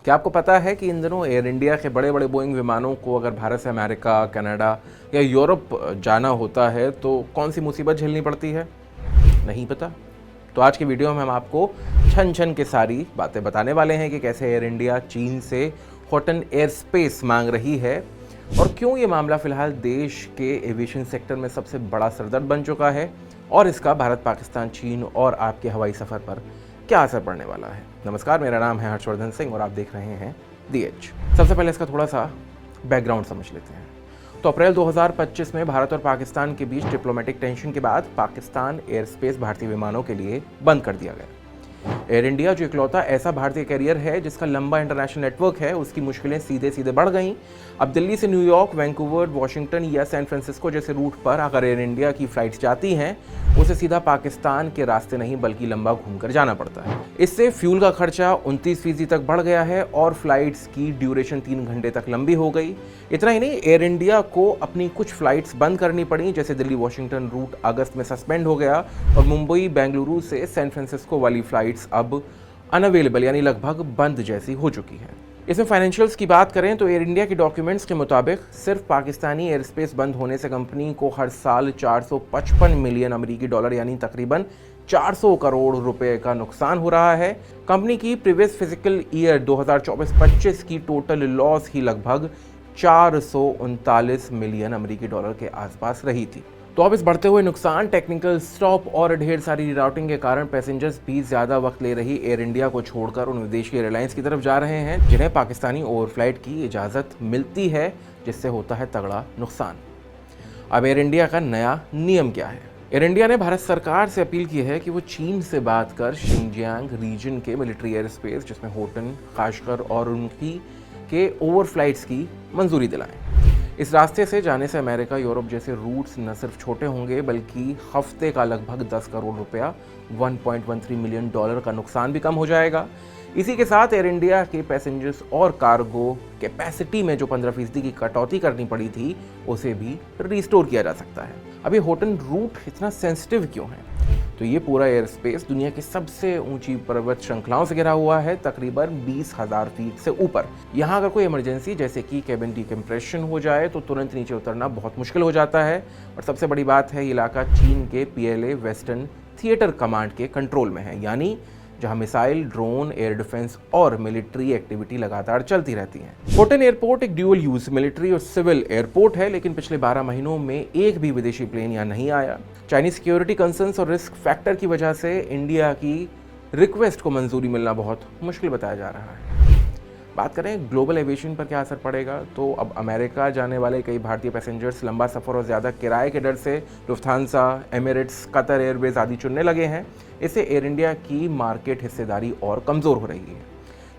क्या आपको पता है कि इन दिनों एयर इंडिया के बड़े बड़े बोइंग विमानों को अगर भारत से अमेरिका, कनाडा या यूरोप जाना होता है तो कौन सी मुसीबत झेलनी पड़ती है? नहीं पता? तो आज की वीडियो में हम आपको छन छन के सारी बातें बताने वाले हैं कि कैसे एयर इंडिया चीन से हॉटन एयर स्पेस मांग रही है और क्यों ये मामला फिलहाल देश के एविएशन सेक्टर में सबसे बड़ा सरदर्द बन चुका है और इसका भारत, पाकिस्तान, चीन और आपके हवाई सफ़र पर क्या असर पड़ने वाला है। नमस्कार, मेरा नाम है हर्षवर्धन सिंह और आप देख रहे हैं दी एज। सबसे पहले इसका थोड़ा सा बैकग्राउंड समझ लेते हैं। तो अप्रैल 2025 में भारत और पाकिस्तान के बीच डिप्लोमेटिक टेंशन के बाद पाकिस्तान एयर स्पेस भारतीय विमानों के लिए बंद कर दिया गया। एयर इंडिया जो इकलौता ऐसा भारतीय कैरियर है जिसका लंबा इंटरनेशनल नेटवर्क है, उसकी मुश्किलें सीधे सीधे बढ़ गईं। अब दिल्ली से न्यूयॉर्क, वैंकूवर, वॉशिंगटन या सैन फ्रांसिस्को जैसे रूट पर अगर एयर इंडिया की फ्लाइट्स जाती हैं, उसे सीधा पाकिस्तान के रास्ते नहीं बल्कि लंबा घूमकर जाना पड़ता है। इससे फ्यूल का खर्चा 29% तक बढ़ गया है और फ्लाइट्स की ड्यूरेशन 3 घंटे तक लंबी हो गई। इतना ही नहीं, एयर इंडिया को अपनी कुछ फ्लाइट्स बंद करनी पड़ी, जैसे दिल्ली वॉशिंगटन रूट अगस्त में सस्पेंड हो गया और मुंबई बेंगलुरु से सैन फ्रांसिस्को वाली फ्लाइट्स अब अनअवेलेबल यानी लगभग बंद जैसी हो चुकी है। इसमें फाइनेंशियल्स की बात करें तो एयर इंडिया के डॉक्यूमेंट्स के मुताबिक सिर्फ पाकिस्तानी एयर स्पेस बंद होने से कंपनी को हर साल 455 मिलियन अमेरिकी डॉलर यानी तकरीबन 400 करोड़ रुपए का नुकसान हो रहा है। कंपनी की प्रीवियस फिजिकल ईयर 2024-25 की टोटल लॉस ही लगभग 439 मिलियन अमेरिकी डॉलर के आसपास रही थी। तो अब इस बढ़ते हुए नुकसान, टेक्निकल स्टॉप और ढेर सारी रीराउटिंग के कारण पैसेंजर्स भी ज़्यादा वक्त ले रही एयर इंडिया को छोड़कर उन विदेशी एयरलाइंस की तरफ जा रहे हैं जिन्हें पाकिस्तानी ओवरफ्लाइट की इजाज़त मिलती है, जिससे होता है तगड़ा नुकसान। अब एयर इंडिया का नया नियम क्या है? एयर इंडिया ने भारत सरकार से अपील की है कि वो चीन से बात कर शिनजियांग रीजन के मिलिट्री एयर स्पेस, जिसमें होटन, खासकर और उनकी के ओवरफ्लाइट्स की मंजूरी दिलाएं। इस रास्ते से जाने से अमेरिका, यूरोप जैसे रूट्स न सिर्फ छोटे होंगे बल्कि हफ्ते का लगभग 10 करोड़ रुपया 1.13 मिलियन डॉलर का नुकसान भी कम हो जाएगा। इसी के साथ एयर इंडिया के पैसेंजर्स और कार्गो कैपेसिटी में जो 15% की कटौती करनी पड़ी थी, उसे भी रिस्टोर किया जा सकता है। अभी होटन रूट इतना सेंसिटिव क्यों है? तो ये पूरा एयर स्पेस दुनिया की सबसे ऊंची पर्वत श्रृंखलाओं से घिरा हुआ है, तकरीबन 20,000 फीट से ऊपर। यहाँ अगर कोई इमरजेंसी जैसे कि केबिन डिकम्प्रेशन हो जाए तो तुरंत नीचे उतरना बहुत मुश्किल हो जाता है। और सबसे बड़ी बात है, ये इलाका चीन के PLA वेस्टर्न थिएटर कमांड के कंट्रोल में है, यानी जहां मिसाइल, ड्रोन, एयर डिफेंस और मिलिट्री एक्टिविटी लगातार चलती रहती है। होटन एयरपोर्ट एक ड्यूअल यूज मिलिट्री और सिविल एयरपोर्ट है, लेकिन पिछले 12 महीनों में एक भी विदेशी प्लेन यहाँ नहीं आया। चाइनीज सिक्योरिटी कंसर्न्स और रिस्क फैक्टर की वजह से इंडिया की रिक्वेस्ट को मंजूरी मिलना बहुत मुश्किल बताया जा रहा है। बात करें ग्लोबल एविएशन पर क्या असर पड़ेगा, तो अब अमेरिका जाने वाले कई भारतीय पैसेंजर्स लंबा सफ़र और ज़्यादा किराए के डर से लुफ्थांसा, एमिरेट्स, कतर एयरवेज आदि चुनने लगे हैं। इससे एयर इंडिया की मार्केट हिस्सेदारी और कमज़ोर हो रही है।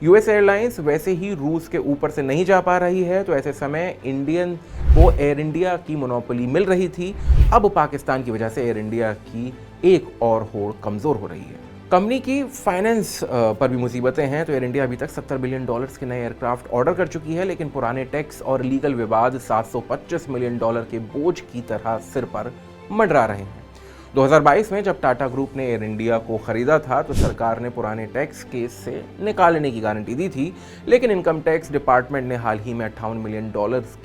US एयरलाइंस वैसे ही रूस के ऊपर से नहीं जा पा रही है, तो ऐसे समय इंडियन को एयर इंडिया की मोनोपोली मिल रही थी। अब पाकिस्तान की वजह से एयर इंडिया की एक और होड़ कमज़ोर हो रही है। कंपनी की फाइनेंस पर भी मुसीबतें हैं। तो एयर इंडिया अभी तक $70 बिलियन के नए एयरक्राफ्ट ऑर्डर कर चुकी है, लेकिन पुराने टैक्स और लीगल विवाद $725 मिलियन के बोझ की तरह सिर पर मंडरा रहे हैं। 2022 में जब टाटा ग्रुप ने एयर इंडिया को खरीदा था तो सरकार ने पुराने टैक्स केस से निकालने की गारंटी दी थी, लेकिन इनकम टैक्स डिपार्टमेंट ने हाल ही में $58 मिलियन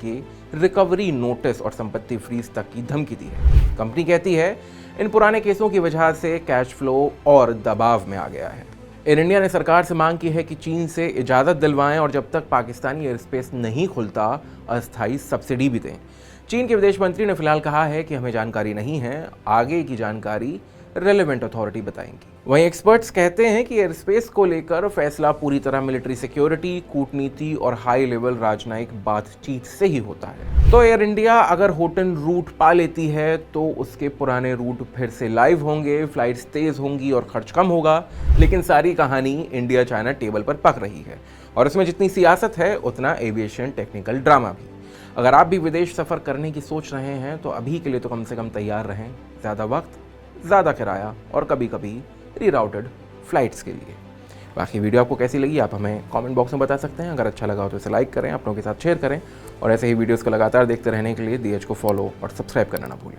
के रिकवरी नोटिस और संपत्ति फ्रीज तक की धमकी दी है। कंपनी कहती है इन पुराने केसों की वजह से कैश फ्लो और दबाव में आ गया है। एयर इंडिया ने सरकार से मांग की है कि चीन से इजाज़त दिलवाएं और जब तक पाकिस्तानी एयर स्पेस नहीं खुलता अस्थायी सब्सिडी भी दें। चीन के विदेश मंत्री ने फिलहाल कहा है कि हमें जानकारी नहीं है, आगे की जानकारी रेलेवेंट अथॉरिटी बताएंगी। वहीं एक्सपर्ट्स कहते हैं कि एयर स्पेस को लेकर फैसला पूरी तरह मिलिट्री सिक्योरिटी, कूटनीति और हाई लेवल राजनयिक बातचीत से ही होता है। तो एयर इंडिया अगर होटन रूट पा लेती है तो उसके पुराने रूट फिर से लाइव होंगे, फ्लाइट्स तेज होंगी और खर्च कम होगा। लेकिन सारी कहानी इंडिया चाइना टेबल पर पक रही है और इसमें जितनी सियासत है उतना एविएशन टेक्निकल ड्रामा भी। अगर आप भी विदेश सफ़र करने की सोच रहे हैं तो अभी के लिए तो कम से कम तैयार रहें, ज़्यादा वक्त, ज़्यादा किराया और कभी कभी रीराउटेड फ्लाइट्स के लिए। बाकी वीडियो आपको कैसी लगी आप हमें कमेंट बॉक्स में बता सकते हैं। अगर अच्छा लगा हो तो इसे लाइक करें, अपनों के साथ शेयर करें और ऐसे ही वीडियोस को लगातार देखते रहने के लिए दी एज को फॉलो और सब्सक्राइब करना ना भूलें।